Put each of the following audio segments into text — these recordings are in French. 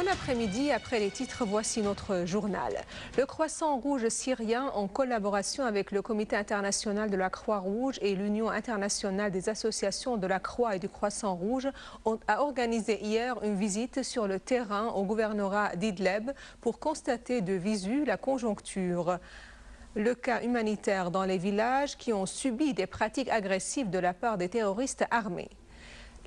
Bon après-midi, après les titres, voici notre journal. Le Croissant Rouge syrien, en collaboration avec le Comité international de la Croix-Rouge et l'Union internationale des associations de la Croix et du Croissant Rouge, a organisé hier une visite sur le terrain au gouvernorat d'Idleb pour constater de visu la conjoncture. Le cas humanitaire dans les villages qui ont subi des pratiques agressives de la part des terroristes armés.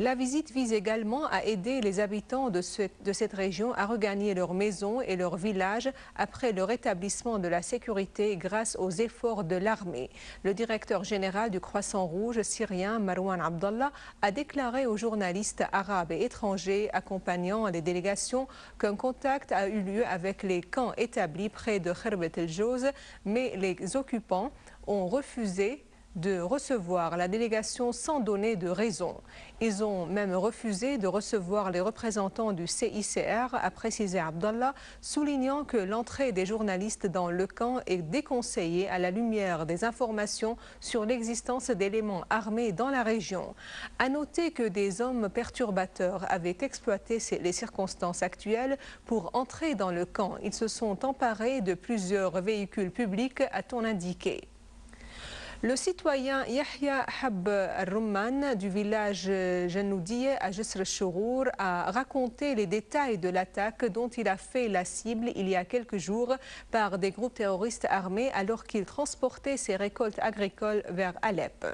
La visite vise également à aider les habitants de cette région à regagner leurs maisons et leurs villages après le rétablissement de la sécurité grâce aux efforts de l'armée. Le directeur général du Croissant Rouge syrien, Marwan Abdallah, a déclaré aux journalistes arabes et étrangers accompagnant les délégations qu'un contact a eu lieu avec les camps établis près de Khirbet el-Joz, mais les occupants ont refusé de recevoir la délégation sans donner de raison. Ils ont même refusé de recevoir les représentants du CICR, a précisé Abdallah, soulignant que l'entrée des journalistes dans le camp est déconseillée à la lumière des informations sur l'existence d'éléments armés dans la région. À noter que des hommes perturbateurs avaient exploité les circonstances actuelles pour entrer dans le camp. Ils se sont emparés de plusieurs véhicules publics, a-t-on indiqué. Le citoyen Yahya Hab al-Rumman du village Janoudi à Jisr al-Chourour a raconté les détails de l'attaque dont il a fait la cible il y a quelques jours par des groupes terroristes armés alors qu'il transportait ses récoltes agricoles vers Alep.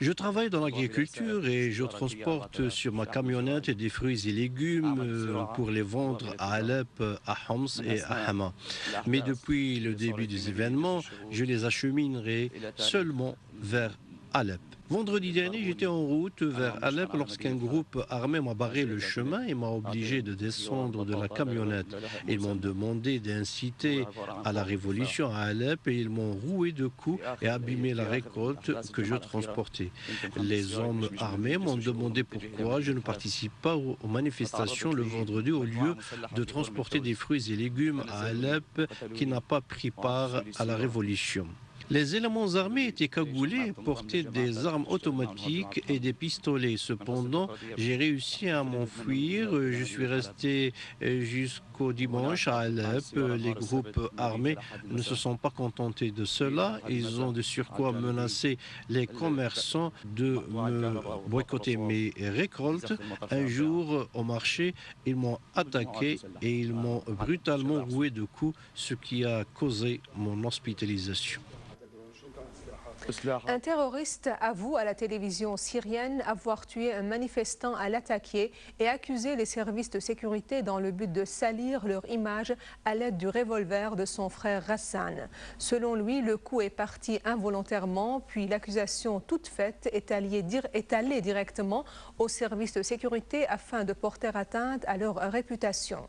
Je travaille dans l'agriculture et je transporte sur ma camionnette des fruits et légumes pour les vendre à Alep, à Homs et à Hama. Mais depuis le début des événements, je les acheminerai seulement vers Alep. Vendredi dernier, j'étais en route vers Alep lorsqu'un groupe armé m'a barré le chemin et m'a obligé de descendre de la camionnette. Ils m'ont demandé d'inciter à la révolution à Alep et ils m'ont roué de coups et abîmé la récolte que je transportais. Les hommes armés m'ont demandé pourquoi je ne participe pas aux manifestations le vendredi au lieu de transporter des fruits et légumes à Alep qui n'a pas pris part à la révolution. Les éléments armés étaient cagoulés, portaient des armes automatiques et des pistolets. Cependant, j'ai réussi à m'enfuir. Je suis resté jusqu'au dimanche à Alep. Les groupes armés ne se sont pas contentés de cela. Ils ont de surcroît menacé les commerçants de me boycotter mes récoltes. Un jour, au marché, ils m'ont attaqué et ils m'ont brutalement roué de coups, ce qui a causé mon hospitalisation. Un terroriste avoue à la télévision syrienne avoir tué un manifestant à l'attaquer et accusé les services de sécurité dans le but de salir leur image à l'aide du revolver de son frère Ghassan. Selon lui, le coup est parti involontairement, puis l'accusation toute faite est allée directement aux services de sécurité afin de porter atteinte à leur réputation.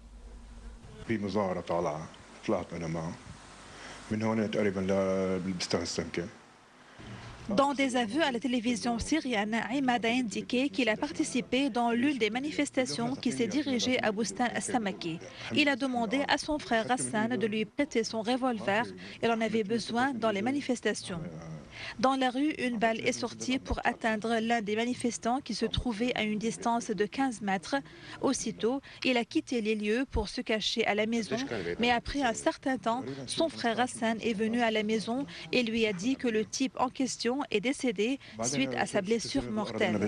Dans des aveux à la télévision syrienne, Imad a indiqué qu'il a participé dans l'une des manifestations qui s'est dirigée à Boustan al-Samaki. Il a demandé à son frère Ghassan de lui prêter son revolver. Il en avait besoin dans les manifestations. Dans la rue, une balle est sortie pour atteindre l'un des manifestants qui se trouvait à une distance de 15 mètres. Aussitôt, il a quitté les lieux pour se cacher à la maison. Mais après un certain temps, son frère Ghassan est venu à la maison et lui a dit que le type en question est décédé suite à sa blessure mortelle.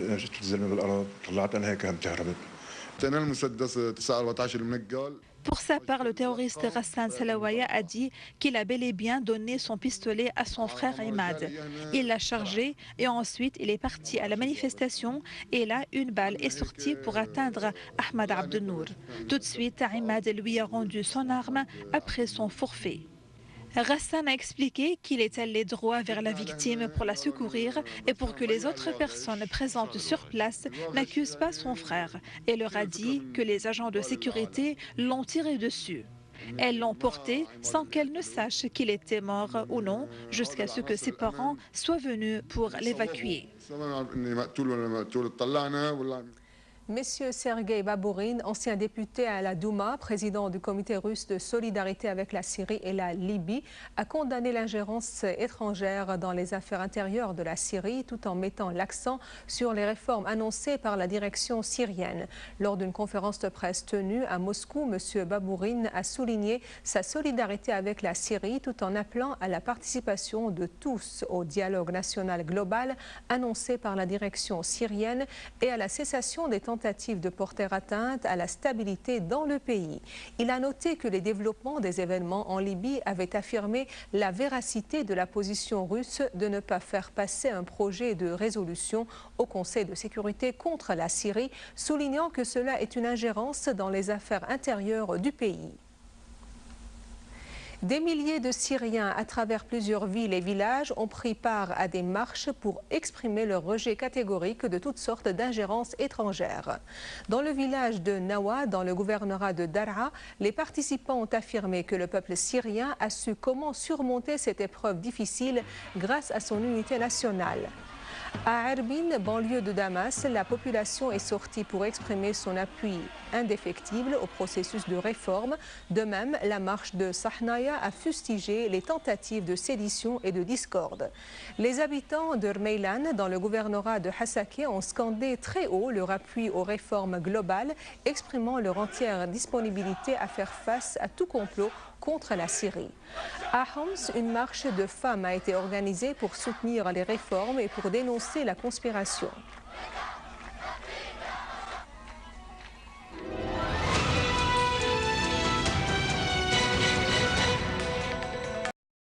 Pour sa part, le terroriste Ghassan Salawaya a dit qu'il a bel et bien donné son pistolet à son frère Imad. Il l'a chargé et ensuite il est parti à la manifestation et là, une balle est sortie pour atteindre Ahmad Abdenour. Tout de suite, Imad lui a rendu son arme après son forfait. Ghassan a expliqué qu'il est allé droit vers la victime pour la secourir et pour que les autres personnes présentes sur place n'accusent pas son frère et leur a dit que les agents de sécurité l'ont tiré dessus. Elles l'ont porté sans qu'elle ne sache qu'il était mort ou non, jusqu'à ce que ses parents soient venus pour l'évacuer. Monsieur Sergueï Babourine, ancien député à la Douma, président du comité russe de solidarité avec la Syrie et la Libye, a condamné l'ingérence étrangère dans les affaires intérieures de la Syrie tout en mettant l'accent sur les réformes annoncées par la direction syrienne. Lors d'une conférence de presse tenue à Moscou, Monsieur Babourine a souligné sa solidarité avec la Syrie tout en appelant à la participation de tous au dialogue national global annoncé par la direction syrienne et à la cessation des tentatives de porter atteinte à la stabilité dans le pays. Il a noté que les développements des événements en Libye avaient affirmé la véracité de la position russe de ne pas faire passer un projet de résolution au Conseil de sécurité contre la Syrie, soulignant que cela est une ingérence dans les affaires intérieures du pays. Des milliers de Syriens à travers plusieurs villes et villages ont pris part à des marches pour exprimer leur rejet catégorique de toutes sortes d'ingérences étrangères. Dans le village de Nawa, dans le gouvernorat de Daraa, les participants ont affirmé que le peuple syrien a su comment surmonter cette épreuve difficile grâce à son unité nationale. À Erbin, banlieue de Damas, la population est sortie pour exprimer son appui indéfectible au processus de réforme. De même, la marche de Sahnaya a fustigé les tentatives de sédition et de discorde. Les habitants de Rmeylan, dans le gouvernorat de Hasakeh, ont scandé très haut leur appui aux réformes globales, exprimant leur entière disponibilité à faire face à tout complot contre la Syrie. À Homs, une marche de femmes a été organisée pour soutenir les réformes et pour dénoncer la conspiration.